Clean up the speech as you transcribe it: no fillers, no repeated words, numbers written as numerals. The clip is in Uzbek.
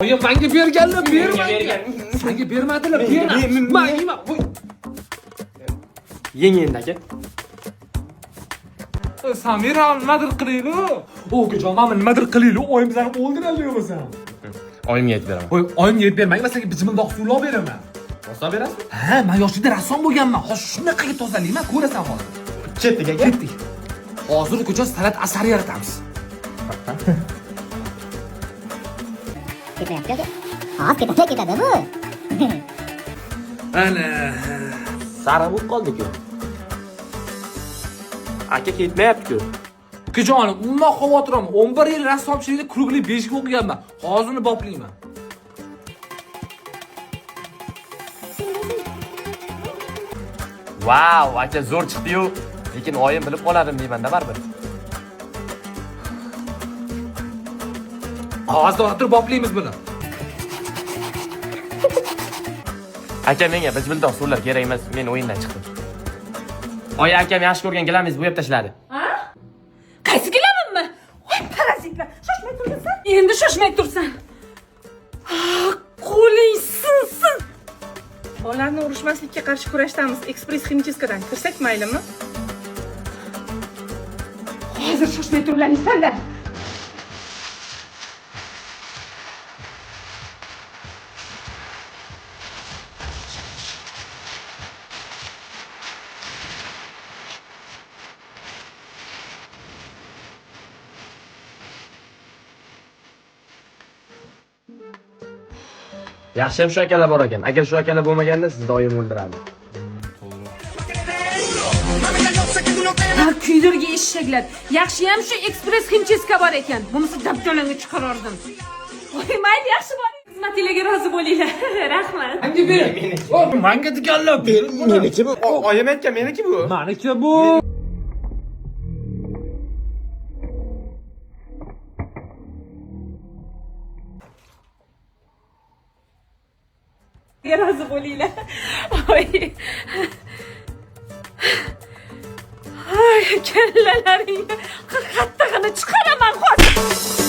Oyim menga berganlar, berma. Senga bermadilar, berma. Men yeyman. Yeng endi aka. Samira nimadir qilayli. O'g'jon, men nimadir qilayli. Oyim bizani o'ldiradi yo'qsa. Oyimga aytib beraman. Oyim yeb bermang, men senga bijimindoq suvlab beraman. Rosa berasiz? Ha, men yoshlikda rassom bo'lganman. Hozir shunaqaga tozalayman, ko'rasan hozir. Ketdik aka. Ketdik. Hozir ko'cha san'at asari yaratamiz. Ketmayapti. Hozir ketadi bu. Ana. Sara bo'lib qoldik-ku. Aka ketmayapti-ku. Ukajonim, umuman xavotirim. 11 yil rassomchilikda krugliy beshik o'qiganman. Hozirni boplayman. Vau, aka zo'r chiqdi-yu. Lekin oyim bilib qoladim deyman-da baribir. Hozir o'tirib boplaymiz buni. Aka menga bijbildoq suvlar kerak emas, men o'yindan chiqdim. Oyi akam yaxshi ko'rgan gilamingizni bo'yab tashladi. Ha? Qaysi gilamimmi? Voy parazitlar, shoshmay tursan. Endi shoshmay tursan. Qo'ling sinsin. Bolalarni urushmaslikka qarshi kurashdamiz. Ekspress ximchiskadan kirsak maylimi? Hozir shoshmay turlaringlar. Yaxshiyam shu akalar bor ekan. Agar shu akalar bo'lmaganda sizni oyim o'ldiradi. Ha, kuydirgi eshaklar. Yaxshiyam shu ekspress ximchiska bor ekan. Bunisi dabdolanga chiqarardim. Voy, mayli, yaxshi bo'ling. Xizmatingizga rozi bo'linglar. Rahmat. Menga ber. Menga deganlar ber. Meniki bu. Oyim aytgan meniki bu. Meniki bu. Rozi bo'linglar. Voy. Ay, kallalaringni qattig'ini chiqaraman hozir.